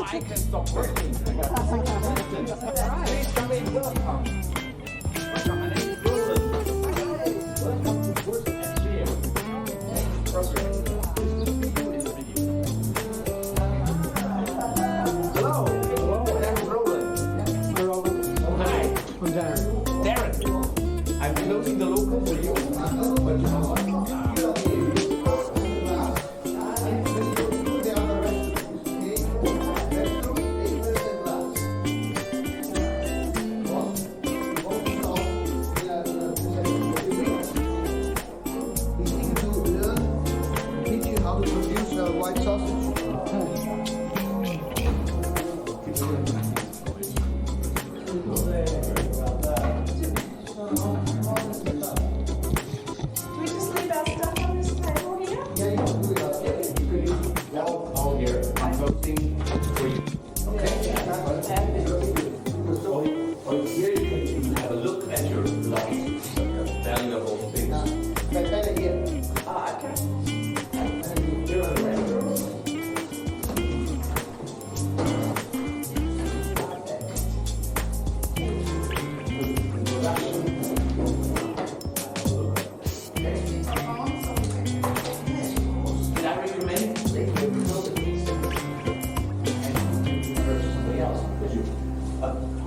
I can stop working. I got Please come in. Welcome. Welcome. My name is Roland. Welcome to First Museum. Program. Hello. Hello. I'm Roland. Hi. I'm Darren. Darren. I'm closing the local for you. But you know what? White sausage. We just leave our stuff on this table here? Yeah, you can do it. All here. I'm closing for you. Okay. Or here you can have a look at your belongings, your valuable things. Better here. Okay. Here are the rest. And I recommend that you know the things that somebody else.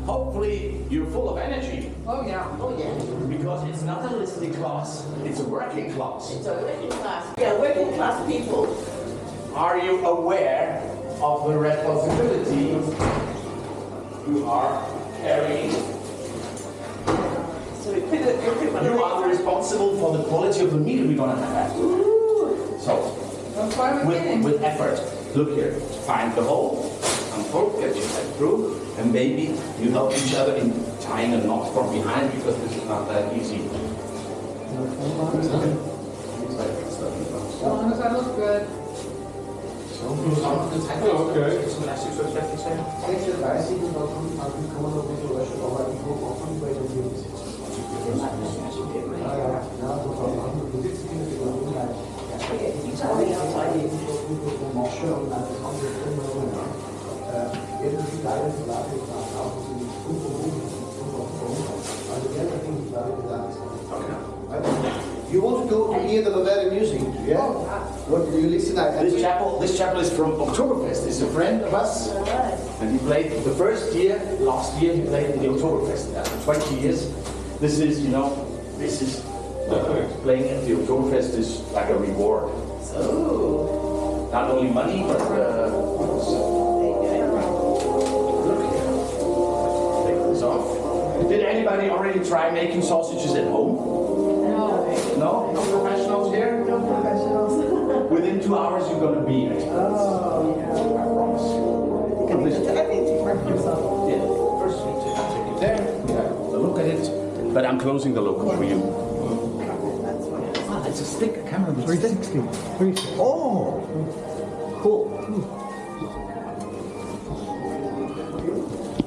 Hopefully you're full of energy. Oh, yeah. Oh, yeah. Because it's not a listening class, it's a working class. It's a working class. Yeah, working class people. Are you aware of the responsibility you are carrying? So we put it, You are responsible for the quality of the meal we're gonna have. So, that's why we're getting. with effort, look here, find the hole, unfold, get your head through, and maybe you help each other in tying a knot from behind because this is not that easy. As long as I look good. Oh, okay. Som en asylsøgsfest, sagde You want to go to hear the Bavarian music? Yeah. What do you listen to? This chapel is from Oktoberfest. It's a friend of us, and he played the first year. Last year he played in the Oktoberfest. After 20 years, this is playing at the Oktoberfest is like a reward. Oh. Not only money, but look here. Take this off. Did anybody already try making sausages at home? No? No professionals here? No professionals. Within 2 hours you're gonna be experts. Oh, yeah. I promise. I need to work myself. Yeah, first we take it there, yeah, a look at it, but I'm closing the local for you. Ah, it's a stick, a camera with a stick. 360. Oh, cool.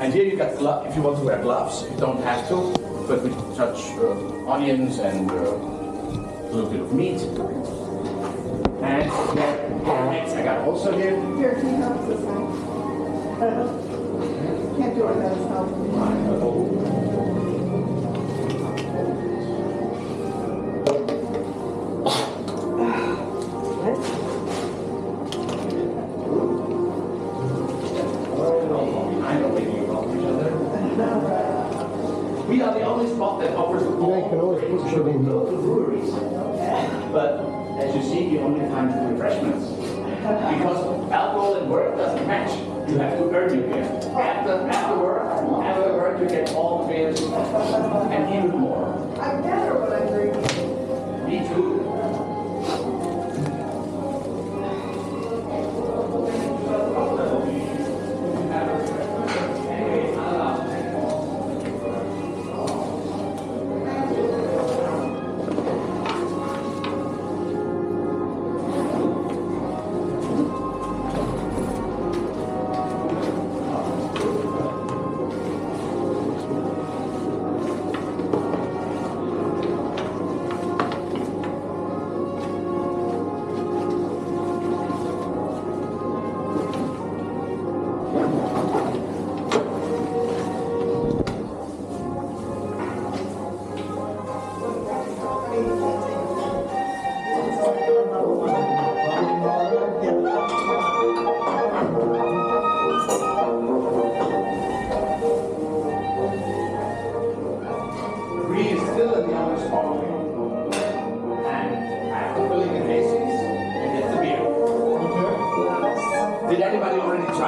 And here you got gloves, if you want to wear gloves, you don't have to, but we touch onions and a little bit of meat. And eggs I got also here. Here, can you help this side? Can't do it by myself. We are the only spot that offers You can always put sugar in here. local breweries. But as you see, you only find refreshments. Because alcohol and work doesn't match. You have to earn your beer. After work, you get all the beers and even more. I better when I drink. Me too.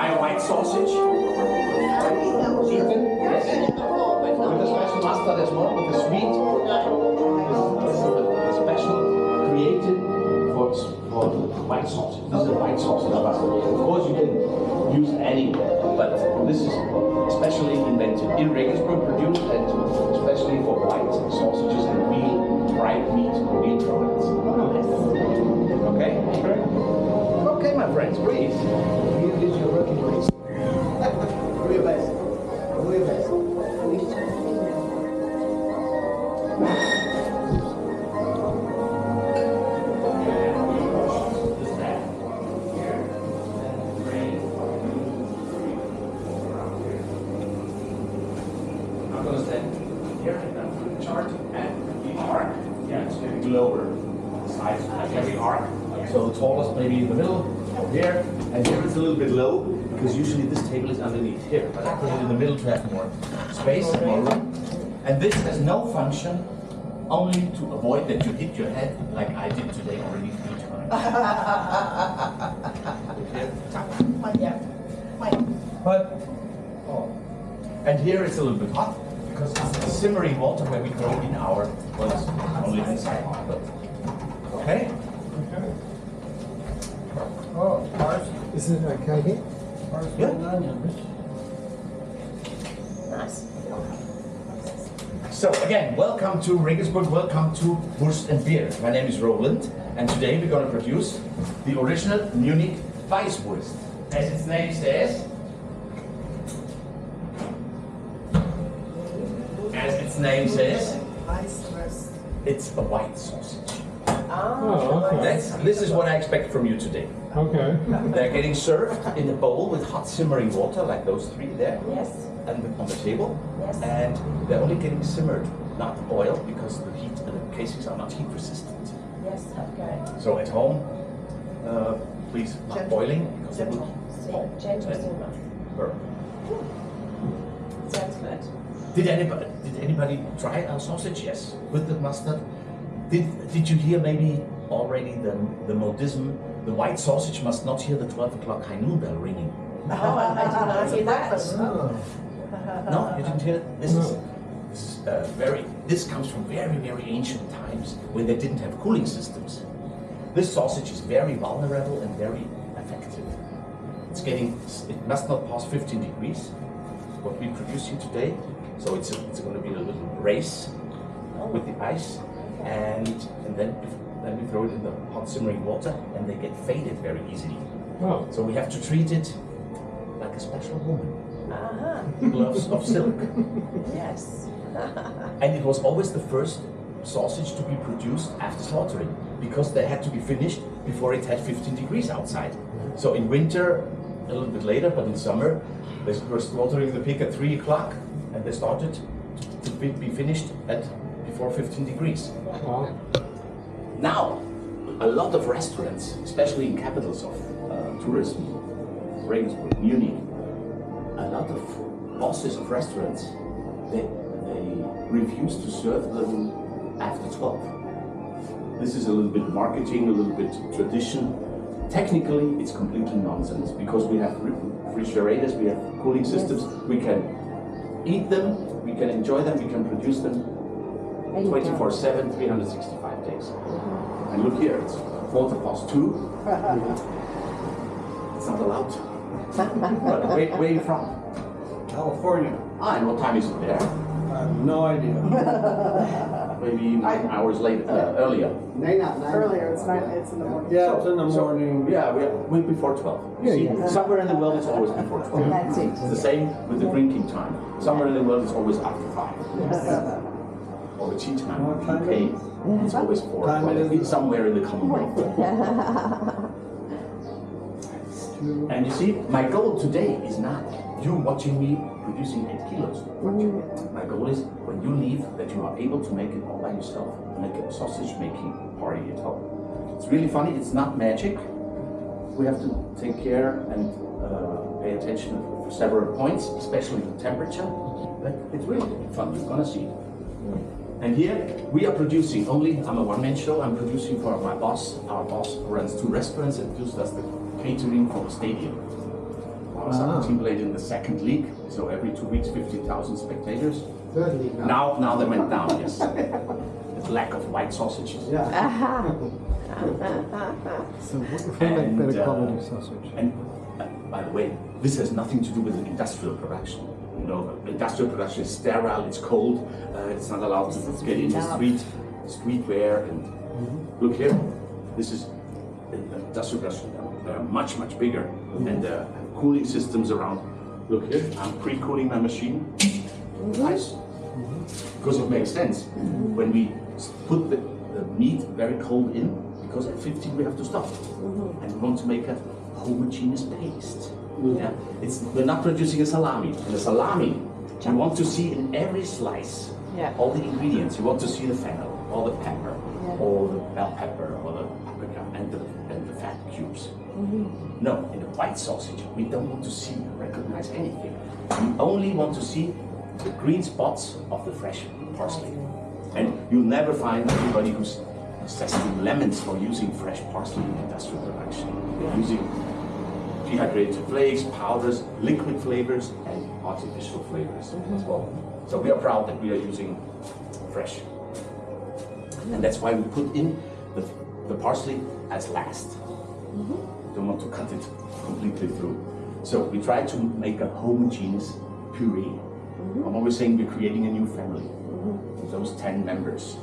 try a white sausage? Chicken? Yes. With a special mustard as well, with the sweet. This is the special created for the white sausage. This is the white sausage mustard. Of course, you can use any, but this is especially invented in Regensburg, produced and especially for white sausages and real fried meat, real products. Okay? Okay, my friends, please. Here is your working place. Do your best. Do your best. I'm going to stand here in the chart and the arc. Yeah, it's going to be lower. The size of every arc. So the tallest maybe in the middle, or here, and here it's a little bit low, because usually this table is underneath here, but I put it in the middle to have more space and more room. And this has no function, only to avoid that you hit your head like I did today already 3 times. But, and here it's a little bit hot, because it's the simmering water where we throw in our, well, it's only inside, but, okay? Oh, ours, Is it okay? ours Yeah. with onions. Nice. So again, welcome to Regensburg, welcome to Wurst and Beer. My name is Roland, and today we're going to produce the original Munich Weisswurst. As its name says, it's a white sausage. Oh, okay. This is what I expect from you today. Okay. They're getting served in a bowl with hot simmering water, like those 3 there. Yes. And on the table, Yes. and they're only getting simmered, not oiled, because the heat and the casings are not heat resistant. Yes, okay. So at home, please not Gentle. boiling, because it will Gentle simmer. burn. Sounds good. Did anybody try our sausage? Yes, with the mustard. Did you hear maybe already the modism? The white sausage must not hear the 12 o'clock high noon bell ringing. Oh, I did not hear that. No, you didn't hear it? This is this comes from very, very ancient times when they didn't have cooling systems. This sausage is very vulnerable and very effective. It must not pass 15 degrees, what we're producing today. So it's going to be a little race with the ice, and then we throw it in the hot simmering water, and they get faded very easily. Oh, So we have to treat it like a special woman. Uh-huh. Gloves of silk. Yes. And it was always the first sausage to be produced after slaughtering, because they had to be finished before it had 15 degrees outside. So in winter, a little bit later, but in summer, they were slaughtering the pig at 3 o'clock, and they started to be finished at before 15 degrees. wow. Now, a lot of restaurants, especially in capitals of tourism, Regensburg, Munich, a lot of bosses of restaurants, they refuse to serve them after 12. This is a little bit marketing, a little bit tradition. Technically, it's completely nonsense, because we have refrigerators, we have cooling systems, we can eat them, we can enjoy them, we can produce them 24/7, 365 days. And look here, it's 2:15. It's not allowed. But where are you from? California. Ah, and what time is it there? I have no idea. Maybe 9 hours later, earlier. Nine. Earlier, it's in the morning. Yeah, it's in the morning. Yeah, we're before 12. Yeah, See, yeah. somewhere in the world it's always before 12. That's it. It's the same with the drinking time. Somewhere in the world it's always after 5. Or the tea time. What time UK, is it? it's always 4. Time Well, is it? it's somewhere in the Commonwealth. And you see, my goal today is not you watching me producing 8 kilos. My goal is when you leave that you are able to make it all by yourself. Make a sausage making party at home. It's really funny, it's not magic. We have to take care and pay attention for several points, especially the temperature. But it's really fun, you're gonna see. And here we are producing I'm a one-man show, I'm producing for my boss. Our boss runs 2 restaurants and does the catering for the stadium. Our soccer team played in the second league, so every 2 weeks, 15,000 spectators. Third league now. Now they went down, yes. The lack of white sausages. Yeah. So we make better quality sausage. And by the way, this has nothing to do with industrial production. You know, industrial production is sterile, it's cold, it's not allowed to get in the streetwear. And look here, this is industrial production. They are much, much bigger, and cooling systems around. Look here, I'm pre-cooling my machine. Nice, because it makes sense. When we put the meat very cold in, because at 15 we have to stop, and we want to make a homogeneous paste. Yeah, we're not producing a salami. In a salami, you want to see in every slice all the ingredients. You want to see the fennel, or the pepper, or the bell pepper, or the paprika, and the fat cubes. No, in the white sausage, we don't want to see or recognize anything. We only want to see the green spots of the fresh parsley. And you'll never find anybody who's zesting lemons for using fresh parsley in industrial production. Using dehydrated flakes, powders, liquid flavors, and artificial flavors as well. So we are proud that we are using fresh. And that's why we put in the parsley as last. Don't want to cut it completely through. So we try to make a homogeneous puree. I'm always saying we're creating a new family with those 10 members.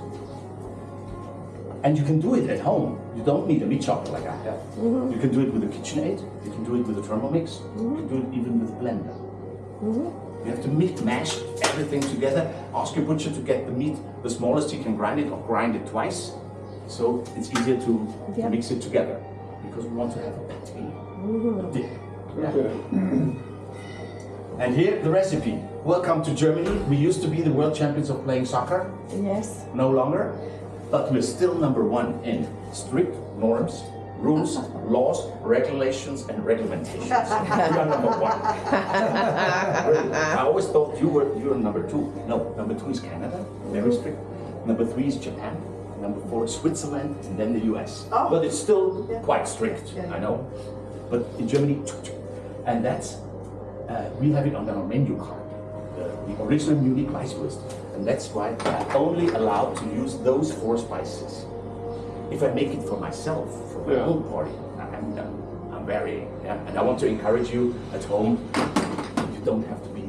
And you can do it at home. You don't need a meat chopper like I have. You can do it with a KitchenAid. You can do it with a Thermomix. You can do it even with a blender. You have to mash everything together. Ask your butcher to get the meat the smallest he can grind it, or grind it twice. So it's easier to mix it together, because we want to have a pate, a dip. And here the recipe. Welcome to Germany. We used to be the world champions of playing soccer. Yes. No longer. But we're still #1 in strict norms, rules, laws, regulations, and reglamentations. We are #1. I always thought you were #2. No, #2 is Canada, very strict. #3 is Japan. #4 is Switzerland, and then the US. But it's still quite strict, I know. But in Germany, and that's, we have it on our menu card, the original Munich Weisswurst. And that's why I'm only allowed to use those 4 spices. If I make it for myself, for my own party, I'm very, and I want to encourage you at home, you don't have to be,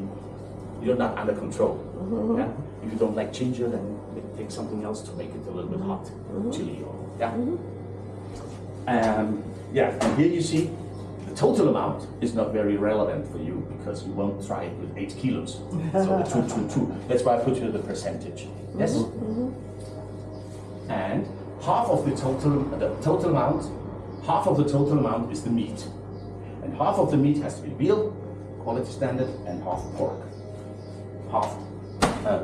you're not under control. If you don't like ginger, then take something else to make it a little bit hot, chili, or, and here you see, the total amount is not very relevant for you, because you won't try it with 8 kilos. So the 2. That's why I put you the percentage. Yes? And half of the total amount is the meat. And half of the meat has to be veal, quality standard, and half pork. Half,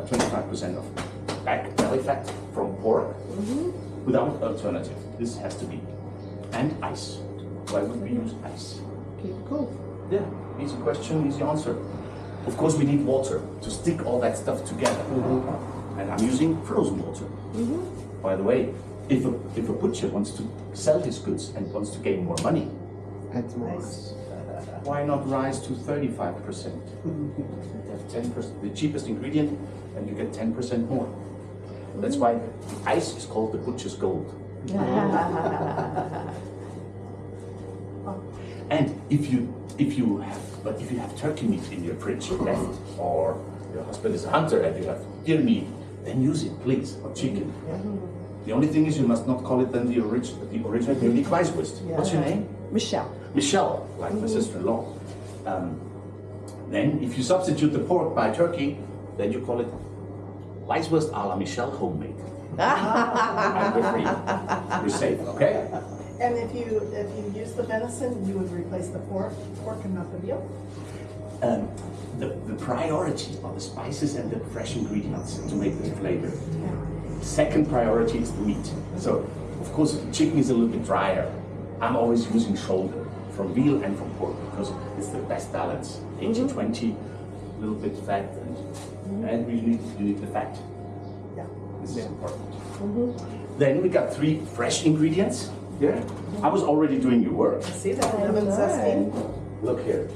25% of back belly fat from pork, without alternative. This has to be. And ice. Why would we use ice? Keep it cool. Yeah, easy question, easy answer. Of course, we need water to stick all that stuff together. And I'm using frozen water. By the way, if a butcher wants to sell his goods and wants to gain more money, why not rise to 35%? You have 10%, the cheapest ingredient, and you get 10% more. That's why ice is called the butcher's gold. And if you have turkey meat in your fridge left, or your husband is a hunter and you have deer meat, then use it, please, or chicken. The only thing is you must not call it then the original Munich Weisswurst. What's your name? Michelle. Michelle, like my sister-in-law. Then if you substitute the pork by turkey, then you call it Weisswurst à la Michelle homemade. And we're free. We're safe, okay? And if you use the venison, you would replace the pork and not the veal? The priority are the spices and the fresh ingredients to make the flavor. Second priority is the meat. So, of course, chicken is a little bit drier. I'm always using shoulder from veal and from pork, because it's the best balance. 80-20, a little bit fat, and you need the fat. This is important. Then we got 3 fresh ingredients. I was already doing your work. See that lemon zesty? Look here.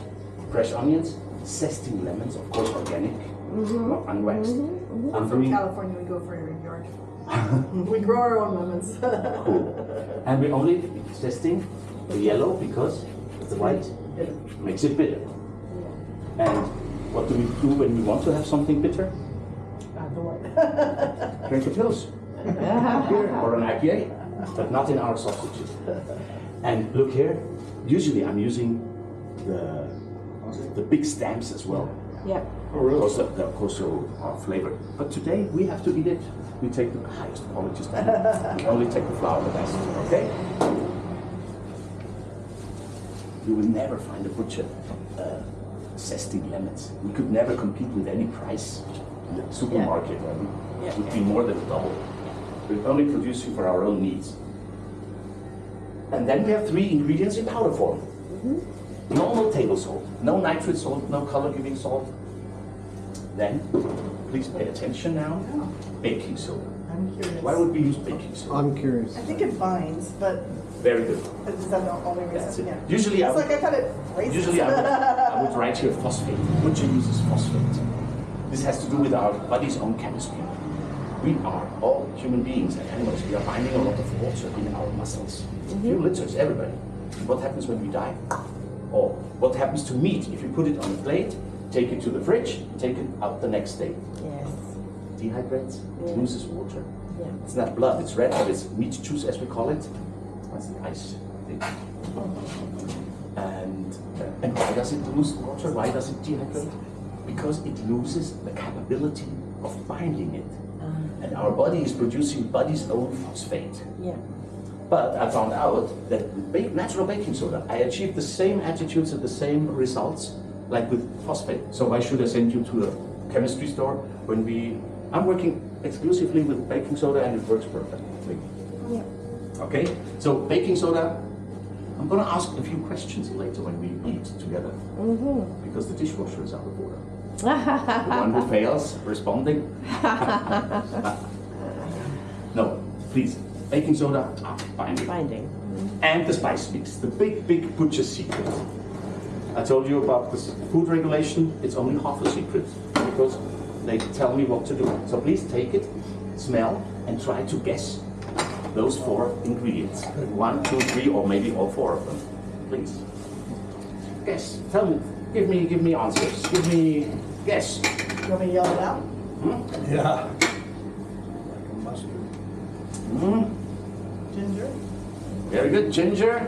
fresh onions, zesting lemons, of course organic, not unwaxed. I'm From doing California, we go for your yard. We grow our own lemons. cool. And we only zesting the yellow because the white makes it bitter. And what do we do when we want to have something bitter? Drink a pills. Or an IPA, but not in our sausages. And look here, usually I'm using the big stamps as well. Yeah. Because they're of course so flavored. But today we have to eat it. We take the highest quality stamp. We only take the flour the best, okay? You will never find a butcher zesting lemons. We could never compete with any price in the supermarket. It would be more than double. We're only producing for our own needs. And then we have 3 ingredients in powder form. Normal table salt, no nitrate salt, no color-giving salt. Then, please pay attention now, baking soda. I'm curious. Why would we use baking soda? I'm curious. I think it binds, but Very good. is that the only That's reason? it. Yeah. Usually It's like I thought it racist. Usually I would write here phosphate. Butcher uses phosphate. This has to do with our body's own chemistry. We are all human beings and animals. We are binding a lot of water in our muscles. Few liters, everybody. What happens when we die? Or what happens to meat if you put it on a plate, take it to the fridge, take it out the next day? Yes. Dehydrates, it loses water. Yeah. It's not blood, it's red, but it's meat juice as we call it. That's the ice thing. And why does it lose water? Why does it dehydrate? Because it loses the capability of binding it. And our body is producing body's own phosphate. Yeah. But I found out that with natural baking soda, I achieved the same attitudes and the same results like with phosphate. So why should I send you to a chemistry store when I'm working exclusively with baking soda and it works perfectly. Yeah. Okay, so baking soda, I'm gonna ask a few questions later when we eat together. Because the dishwasher is out of order. The one who fails responding. No, please. Baking soda, binding. Binding. And the spice mix, the big butcher secret. I told you about this food regulation, it's only half a secret because they tell me what to do. So please take it, smell, and try to guess those 4 ingredients. 1, 2, 3, or maybe all 4 of them. Please. Guess. Tell me. Give me answers. Guess. You want me to yell it out? Yeah. Ginger? Very good. Ginger.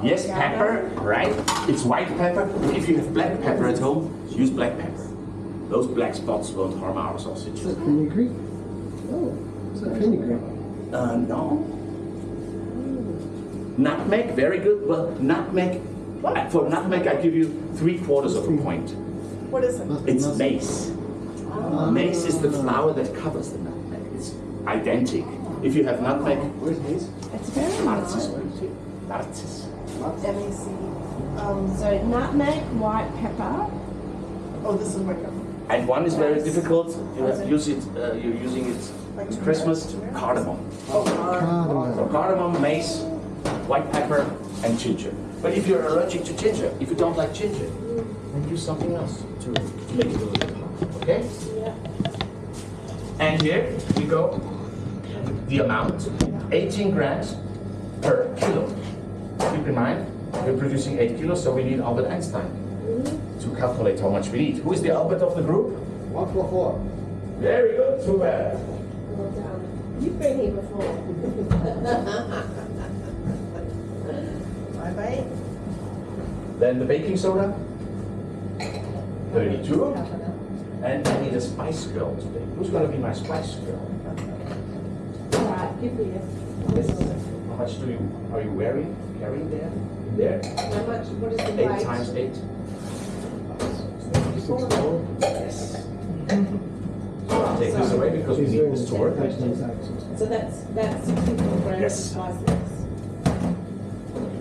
Yes, pepper, right? It's white pepper. If you have black pepper at home, use black pepper. Those black spots won't harm our sausages. Is that fenugreek? Oh, is that fenugreek? No. Nutmeg, very good. Well, nutmeg, for nutmeg I give you 3/4 of a point. What is it? It's mace. Mace is the flour that covers the nutmeg. It's identical. If you have nutmeg, Where's Hayes? It's very narcissus. nice. Narcissus. MEC. So nutmeg, white pepper. Oh, this is my cup. And one is very difficult. You have to use it. You're using it Like in Christmas. Cardamom. Oh, So cardamom, mace, white pepper, and ginger. But if you're allergic to ginger, if you don't like ginger, then use something else to make it a little bit hot. Okay? Yeah. And here we go. The amount: 18 grams per kilo. Keep in mind, we're producing 8 kilos, so we need Albert Einstein to calculate how much we need. Who is the Albert of the group? 144. Very good, too bad. You've been here before. bye-bye. Then the baking soda, 32. And I need a spice girl today. Who's going to be my spice girl? Right, give me How much are you carrying there? There? how much, what is the 8 weight? times 8. 64. Yes. Take this away because we need this to work. So that's 64 grams Yes. of spice mix.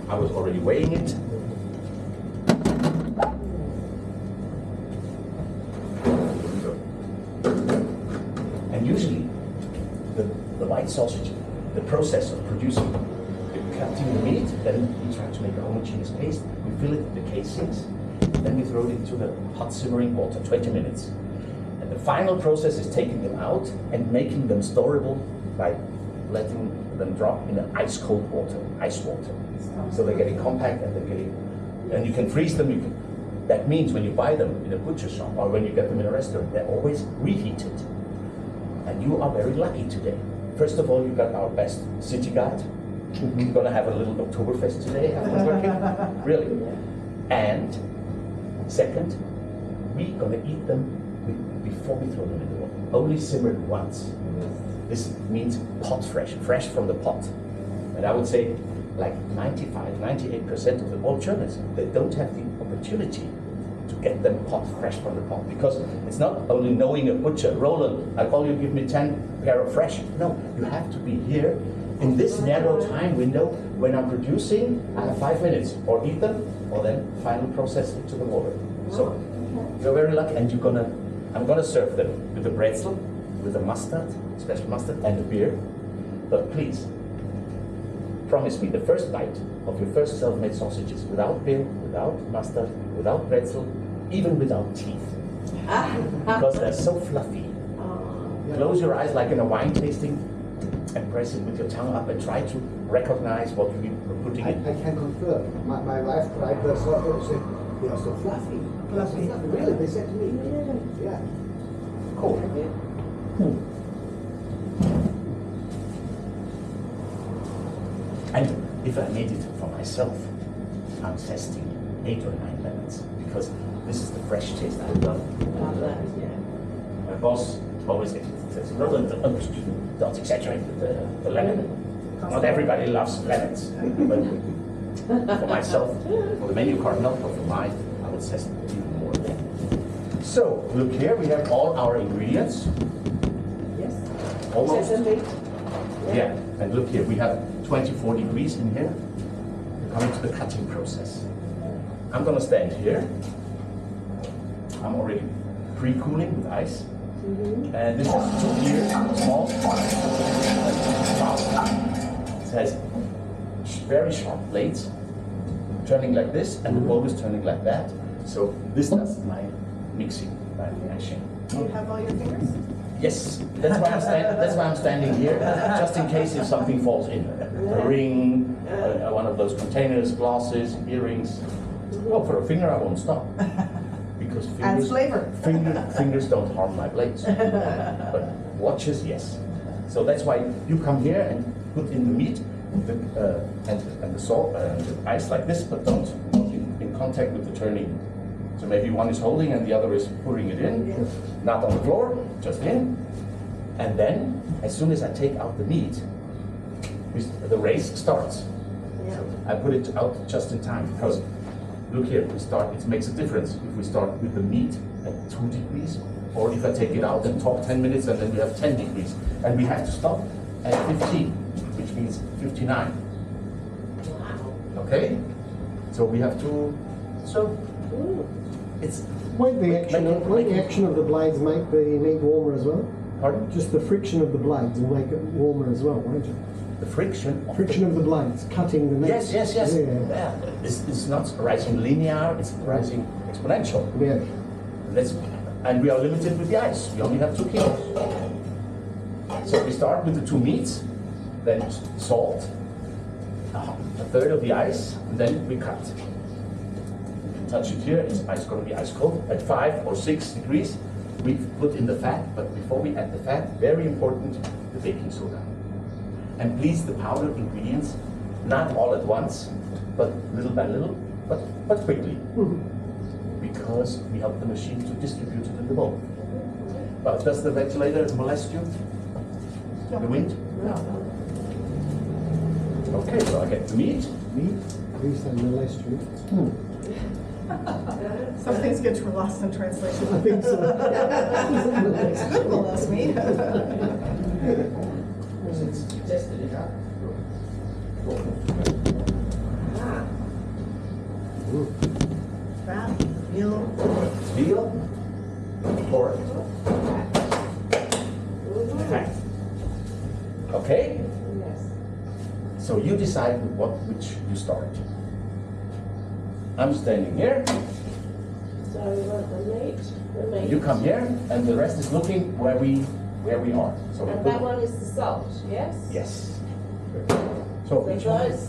I was already weighing it. And usually, the white sausage, the process of producing the cutting the meat, then we try to make a homogeneous paste. We fill it with the casings, then we throw it into the hot simmering water, 20 minutes. And the final process is taking them out and making them storable by letting them drop in an ice cold water, ice water. So they're getting compact and they're getting, and you can freeze them. That means when you buy them in a butcher shop or when you get them in a restaurant, they're always reheated. And you are very lucky today. First of all, you got our best city guide. We're gonna have a little Oktoberfest today after working, really. And second, we're gonna eat them before we throw them in the water. Only simmered once. This means pot fresh, fresh from the pot. And I would say like 98% of the all journalists, they don't have the opportunity to get them pot fresh from the pot, because it's not only knowing a butcher. Roland, I call you, give me 10 pair of fresh. No, you have to be here in this narrow time window. When I'm producing, I have 5 minutes, or eat them, or then final process into the water. So you're very lucky, and I'm gonna serve them with a pretzel, with a mustard, special mustard, and a beer. But please, promise me the first bite of your first self-made sausages without beer, without mustard, without pretzel, even without teeth. Because they're so fluffy. Close your eyes like in a wine tasting and press it with your tongue up and try to recognize what you're putting I in. can confirm. My wife tried the sauce and said, they are so fluffy. Fluffy. Really, they said to me. Yeah. Cool. And if I made it for myself, I'm testing 8 or 9 lemons, because this is the fresh taste I love. My boss always says, Roland, don't exaggerate with the lemon. Not everybody loves lemons. But for myself, for the menu card, not for mine, I would test even more. So, look here, we have all our ingredients. Yes. Almost. Sesame. Yeah, and look here, we have 24 degrees in here. We're coming to the cutting process. I'm gonna stand here. I'm already pre-cooling with ice. And this is 2 here, small. It has very sharp blades, turning like this, and the bowl is turning like that. So this does my mixing, my mashing. Do you have all your fingers? Yes, that's why I'm standing here, just in case if something falls in. A ring, one of those containers, glasses, earrings. Oh, for a finger I won't stop. Because Adds flavor. fingers don't harm my blades. But watches, yes. So that's why you come here and put in the meat and the salt and the ice like this, but don't in contact with the turning. So maybe one is holding and the other is pouring it in, not on the floor, just in. And then, as soon as I take out the meat, the race starts. Yeah. So I put it out just in time, because look here, it makes a difference if we start with the meat at 2 degrees, or if I take it out and talk 10 minutes and then we have 10 degrees. And we have to stop at 15, which means 59. Wow. Okay? So we have to, it's, Won't the action of the blades make the meat warmer as well? pardon? Just the friction of the blades will make it warmer as well, won't it? The friction. Friction of the blades, cutting the meat. Yes. Yeah. It's not rising linear, it's rising exponential. Yeah. And we are limited with the ice. We only have 2 kilos. So we start with the 2 meats, then salt, a third of the ice, and then we cut. You can touch it here, it's going to be ice cold. At 5 or 6 degrees, we put in the fat, but before we add the fat, very important, the baking soda. And please, the powdered ingredients, not all at once, but little by little, but quickly. Because we help the machine to distribute it in the bowl. But does the ventilator molest you? The wind? No. Okay, so I get the meat. Meat, please don't molest you. Some things get lost in translation. I think so. Well, that's me. Tested it out. Fat, veal. Veal, pork, fat. Okay? Yes. So you decide which you start. I'm standing here, So we want the meat. you come here, and the rest is looking where we are. So we And put- that one is the salt, yes? Yes. So So each one, those,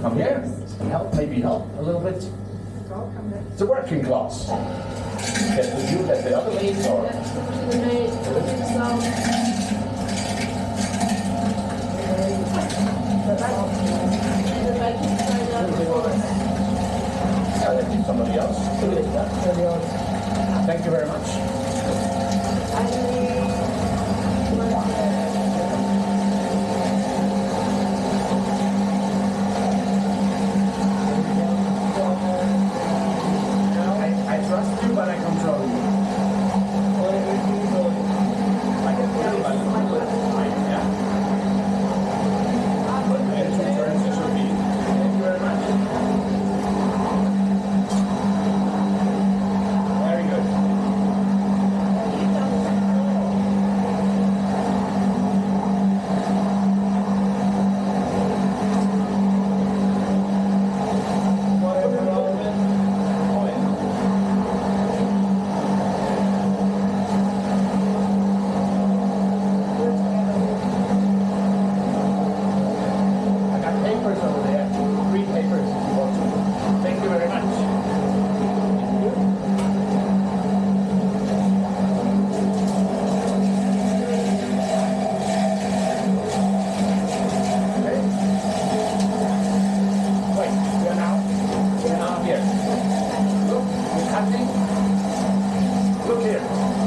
come here and maybe help a little bit. It's a working class. Get the view that the other meats or that's the meat, the salt. And the baking soda. I'll let somebody else. Thank you very much. I trust you, but I control you. I can feel it. Yeah. But in two turns it should be. Thank you very much. Very good. I got papers over there. 3 papers if you want to. Thank you very much. Okay. Wait, we're now here. Look, we're cutting. Look here.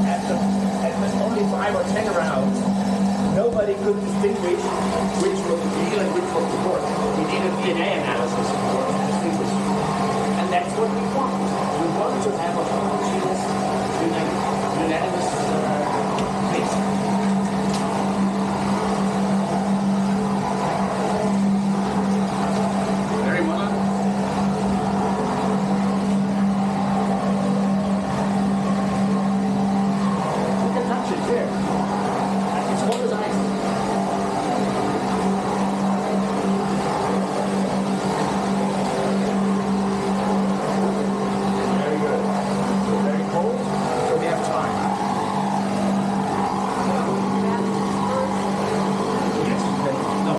At only 5 or 10 rounds, nobody could distinguish which was the veal and which was the pork. We did a DNA analysis in order to distinguish. And that's what we want. We want to have a homogeneous, unanimous